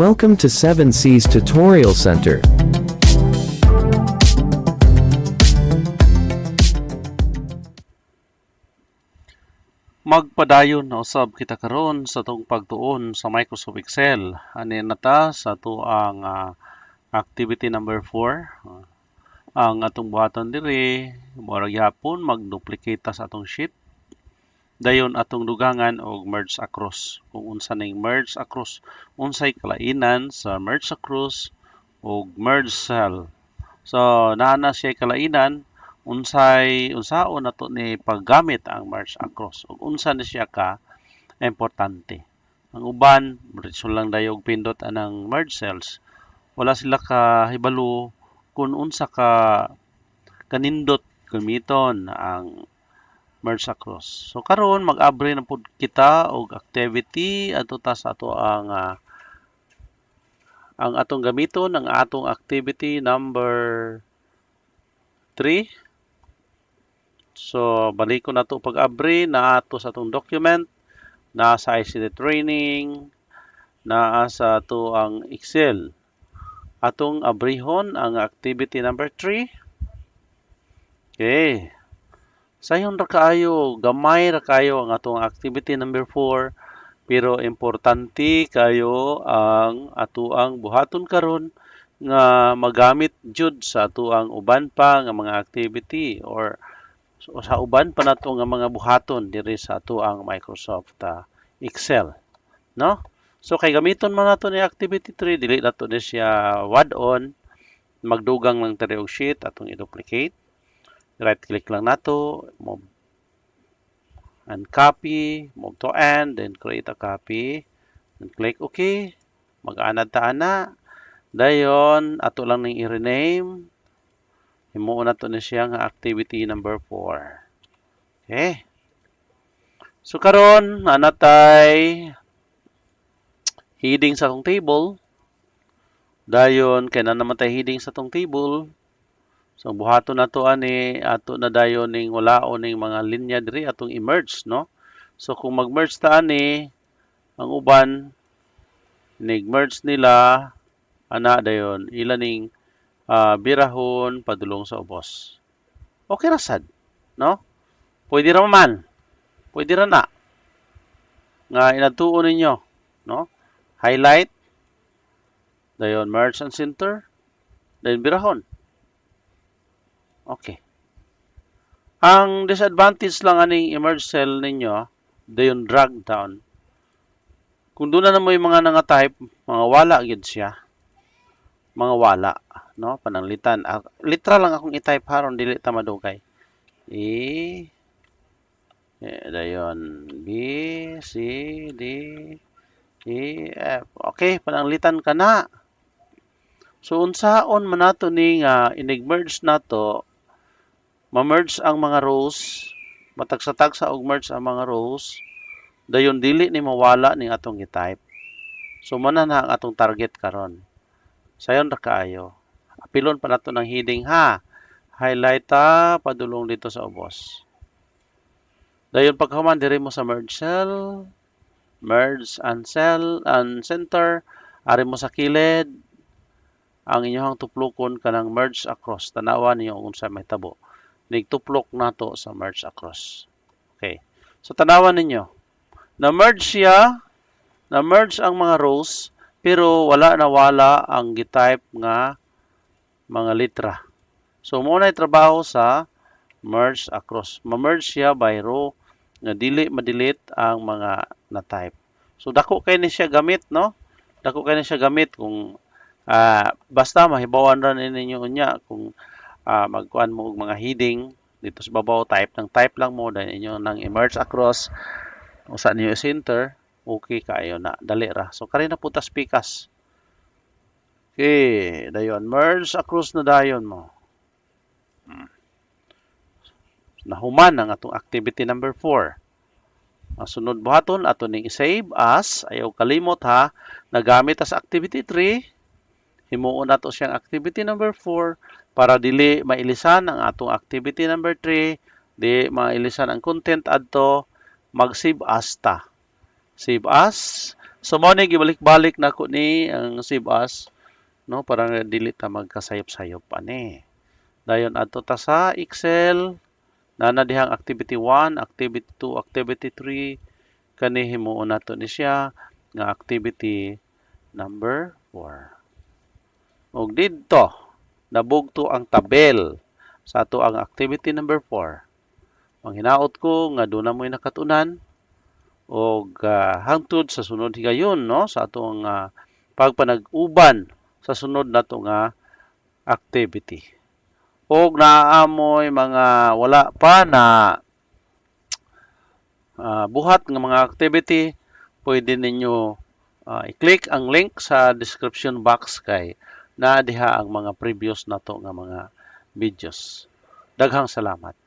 Welcome to 7C's Tutorial Center. Magpadayon na usab kita karon sa tong pagtuon sa Microsoft Excel. Ani na ta sa tuang activity number 4. Ang atong buhaton diri murag gyapon mag-duplicate ta sa atong sheet. Dayon atong dugangan og merge across. Kung unsa ning merge across, unsay kalainan sa merge across og merge cell. So naa na siya kalainan unsaon nato ni paggamit ang merge across ug unsa na siya ka importante. Ang uban diretso lang dayog pindot anang merge cells. Wala sila ka hibalo kung unsa ka kanindot gamiton ang merge across. So karon mag-abri na pud kita og activity adto ta sa ato ang atong gamiton ang atong activity number 3. So balik ko na to pag-abri na ato sa atong document, na sa ICT training, na sa ato ang Excel. Atong abrihon ang activity number 3. Okay. Sayon ra kaayo, gamay ra kayo ang atong activity number 4, pero importante kayo ang atuang buhaton karon nga magamit jud sa atuang uban pa nga mga activity or sa uban pa nato nga mga buhaton diri sa atuang Microsoft Excel, no? So kay gamiton man nato ni activity 3, dili nato ni siya wad-on, magdugang lang tari og sheet atong i-duplicate. Right click lang nato, move and copy, move to end, then create a copy, then click OK. Mag-anad ta ana. Dayon ato lang ning i-rename. Himuon nato na siya nga activity number 4. Okay. So karon ana tay heading sa tong table. Dayon kay na naman tay heading sa tong table. So buhaton nato ani ato na dayon ning walaon ning mga linya diri atong i-merge, no? So kung mag-merge ta ani ang uban nig-merge nila ana dayon ila ning birahon padulong sa ubos. Okay ra sad, no? Pwede ra man. Pwede ra na. Nga inatuon ninyo, no? Highlight dayon merge and center, dayon birahon. Okay. Ang disadvantage lang aning i-merge cell ninyo, dayon drag down. Kung doon na mo yung mga nanga-type, mga wala gid siya. Mga wala, no? Pananglitan. Literal lang akong i-type haron dili ta madugay. Dayon B, C, D, E, F. Okay, pananglitan ka na. So unsaon man nato ni nga inig-merge nato, ma-merge ang mga rows, matagsa-tagsa og merge ang mga rows, dayon dili ni mawala ning atong i-type. So mana na ang atong target karon. Sayon ra kaayo. Apilon pa nato ng heading ha. Highlight ta padulong dito sa ubos. Dayon paghuman diri mo sa merge cell, merge and cell and center, ari mo sa kilid ang inyong tuplokon kanang merge across. Tanawan niyo unsa may tabo. Nigtuplok nato sa merge across. Okay. So tanawan ninyo. Na-merge siya, na-merge ang mga rows, pero wala ang gitype nga mga litra. So mo na trabaho sa merge across. Ma-merge siya by row nga dili ma-delete ang mga na-type. So dako kay ni siya gamit, no? Dako kay ni siya gamit kung basta mahibawan ra ninyo unya kung magkuan mo og mga heading dito sa babaw, type lang mo dahil inyo nang i-merge across usa niyo center, okay kayo na dali ra. So kari na putas pikas. Okay, dayon merge across na dayon mo. Nahuman ang atong activity number 4. Ang sunod buhaton ato ning i-save as, ayaw kalimot ha, nagamit as activity 3. Himuon nato siyang activity number 4 para dili mailisan ang atong activity number 3, di mailisan ang content adto, mag-save as ta. Save as, So mao ni gibalik-balik nako ni ang save as, no, para dili ta magkasayop-sayop ani. Dayon adto ta sa Excel, na dihang activity 1, activity 2, activity 3, kani himuon nato ni siya nga activity number 4. Og didto nabugto ang tabel sa ato ang activity number 4. Manghinaot ko nga doon na mo'y nakatunan og hangtod sa sunod higayon, no, sa atong pagpanag-uban sa sunod nato nga activity. Og naamoy mga wala pa na buhat nga mga activity, pwede ninyo i-click ang link sa description box kay naa diha ang mga previous nato nga mga videos. Daghang salamat.